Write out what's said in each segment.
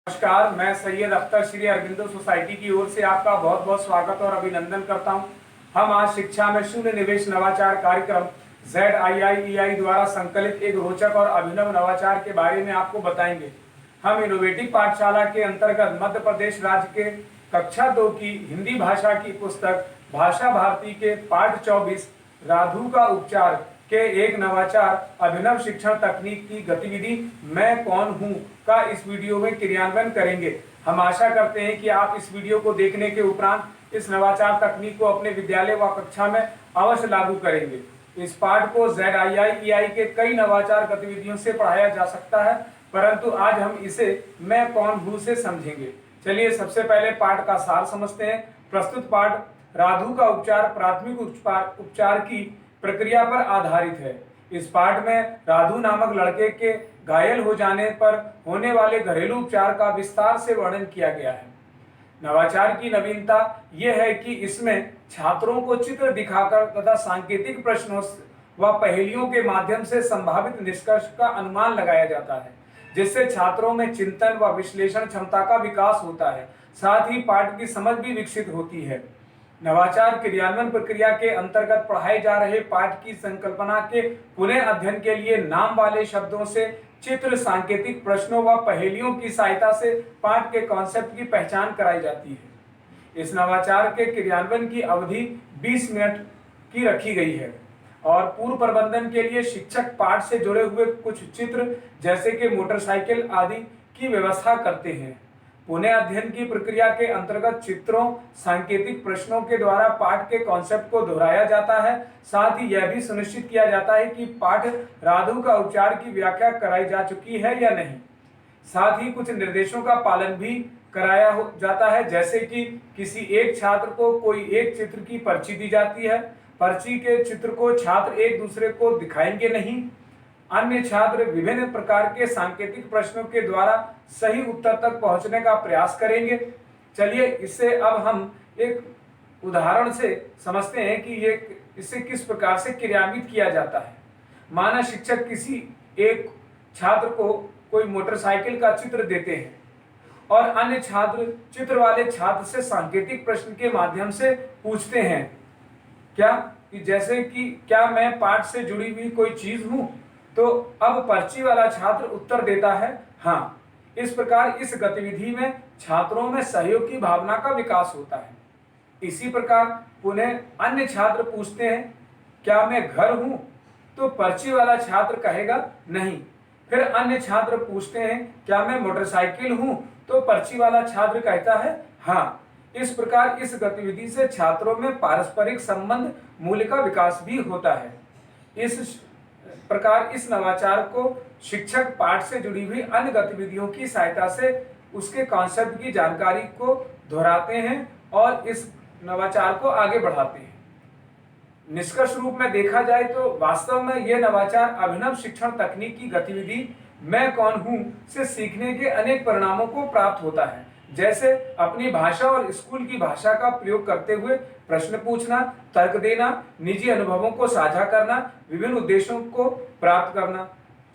नमस्कार, मैं सैयद अख्तर श्री अरबिंदो सोसाइटी की ओर से आपका बहुत बहुत स्वागत और अभिनंदन करता हूं। हम आज शिक्षा में शून्य निवेश नवाचार कार्यक्रम ZIIEI द्वारा संकलित एक रोचक और अभिनव नवाचार के बारे में आपको बताएंगे। हम इनोवेटिव पाठशाला के अंतर्गत मध्य प्रदेश राज्य के कक्षा 2 की हिंदी भाषा की पुस्तक भाषा भारती के पाठ 24 राधु का उपचार के एक नवाचार अभिनव शिक्षण तकनीक की गतिविधि मैं कौन हूं का इस वीडियो में क्रियान्वयन करेंगे। हम आशा करते हैं कि आप इस वीडियो को देखने के उपरांत इस नवाचार तकनीक को अपने विद्यालय व कक्षा में अवश्य लागू करेंगे। इस पाठ को ZIIEI के कई नवाचार गतिविधियों से पढ़ाया जा सकता है, परंतु आज हम इसे मैं कौन हूं से समझेंगे। चलिए सबसे पहले पाठ का सार समझते हैं। प्रस्तुत पाठ राधु का उपचार प्राथमिक उपचार की प्रक्रिया पर आधारित है। इस पाठ में राधु नामक लड़के के घायल हो जाने पर होने वाले घरेलू उपचार का विस्तार से वर्णन किया गया है। नवाचार की नवीनता यह है कि इसमें छात्रों को चित्र दिखाकर तथा सांकेतिक प्रश्नों व पहेलियों के माध्यम से संभावित निष्कर्ष का अनुमान लगाया जाता है, जिससे छात्रों में चिंतन व विश्लेषण क्षमता का विकास होता है। साथ ही पाठ की समझ भी विकसित होती है। नवाचार क्रियान्वयन प्रक्रिया के अंतर्गत पढ़ाए जा रहे पाठ की संकल्पना के पुनः अध्ययन के लिए नाम वाले शब्दों से चित्र, सांकेतिक प्रश्नों व पहेलियों की सहायता से पाठ के कॉन्सेप्ट की पहचान कराई जाती है। इस नवाचार के क्रियान्वयन की अवधि 20 मिनट की रखी गई है और पूर्व प्रबंधन के लिए शिक्षक पाठ से जुड़े हुए कुछ चित्र जैसे कि मोटरसाइकिल आदि की व्यवस्था करते हैं। पुनः अध्ययन की प्रक्रिया के अंतर्गत चित्रों, सांकेतिक प्रश्नों के द्वारा पाठ के कॉन्सेप्ट को दोहराया जाता है। साथ ही यह भी सुनिश्चित किया जाता है कि पाठ राधु का उपचार की व्याख्या कराई जा चुकी है या नहीं। साथ ही कुछ निर्देशों का पालन भी कराया जाता है, जैसे कि किसी एक छात्र को कोई एक चित्र की पर्ची दी जाती है। पर्ची के चित्र को छात्र एक दूसरे को दिखाएंगे नहीं। अन्य छात्र विभिन्न प्रकार के सांकेतिक प्रश्नों के द्वारा सही उत्तर तक पहुंचने का प्रयास करेंगे। चलिए इसे अब हम एक उदाहरण से समझते हैं कि इसे किस प्रकार से क्रियान्वित किया जाता है। माना शिक्षक किसी एक छात्र को कोई मोटरसाइकिल का चित्र देते हैं और अन्य छात्र चित्र वाले छात्र से सांकेतिक प्रश्न के माध्यम से पूछते हैं जैसे कि क्या मैं पाठ से जुड़ी हुई कोई चीज हूं। तो अब पर्ची वाला छात्र उत्तर देता है हाँ। इस प्रकार इस गतिविधि में छात्रों में सहयोग की भावना का विकास होता है। इसी प्रकार पुनः अन्य छात्र पूछते हैं क्या मैं घर हूं, तो पर्ची वाला छात्र कहेगा नहीं। फिर अन्य छात्र पूछते हैं क्या मैं मोटरसाइकिल हूं, तो पर्ची वाला छात्र कहता है हाँ। इस प्रकार इस गतिविधि से छात्रों में पारस्परिक संबंध मूल्य का विकास भी होता है। इस प्रकार इस नवाचार को शिक्षक पाठ से जुड़ी हुई अन्य गतिविधियों की सहायता से उसके कॉन्सेप्ट की जानकारी को दोहराते हैं और इस नवाचार को आगे बढ़ाते हैं। निष्कर्ष रूप में देखा जाए तो वास्तव में यह नवाचार अभिनव शिक्षण तकनीक की गतिविधि मैं कौन हूं से सीखने के अनेक परिणामों को प्राप्त होता है, जैसे अपनी भाषा और स्कूल की भाषा का प्रयोग करते हुए प्रश्न पूछना, तर्क देना, निजी अनुभवों को साझा करना, विभिन्न उद्देश्यों को प्राप्त करना।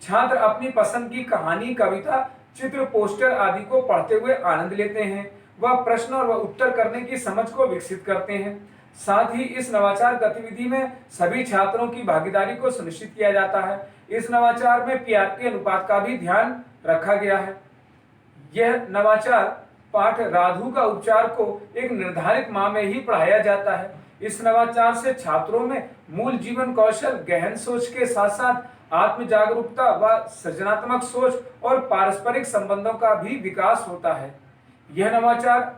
छात्र अपनी पसंद की कहानी, कविता, चित्र, पोस्टर आदि को पढ़ते हुए आनंद लेते हैं। वह प्रश्न और उत्तर करने की समझ को विकसित करते हैं। साथ ही इस नवाचार गतिविधि में सभी छात्रों की भागीदारी को सुनिश्चित किया जाता है। इस नवाचार में PRT अनुपात का भी ध्यान रखा गया है। यह नवाचार पाठ राधु का उपचार को एक निर्धारित माह में ही पढ़ाया जाता है। इस नवाचार से छात्रों में मूल जीवन कौशल, गहन सोच के साथ साथ आत्म जागरूकता व सृजनात्मक सोच और पारस्परिक संबंधों का भी विकास होता है। यह नवाचार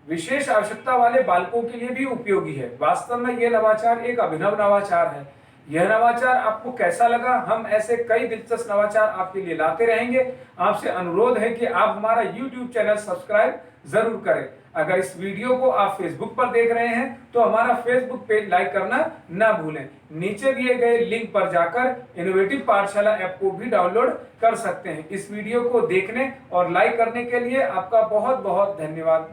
विशेष आवश्यकता वाले बालकों के लिए भी उपयोगी है। वास्तव में यह नवाचार एक अभिनव नवाचार है। यह नवाचार आपको कैसा लगा? हम ऐसे कई दिलचस्प नवाचार आपके लिए लाते रहेंगे। आपसे अनुरोध है कि आप हमारा YouTube चैनल सब्सक्राइब जरूर करें। अगर इस वीडियो को आप Facebook पर देख रहे हैं तो हमारा Facebook पेज लाइक करना ना भूलें। नीचे दिए गए लिंक पर जाकर इनोवेटिव पाठशाला ऐप को भी डाउनलोड कर सकते हैं। इस वीडियो को देखने और लाइक करने के लिए आपका बहुत बहुत धन्यवाद।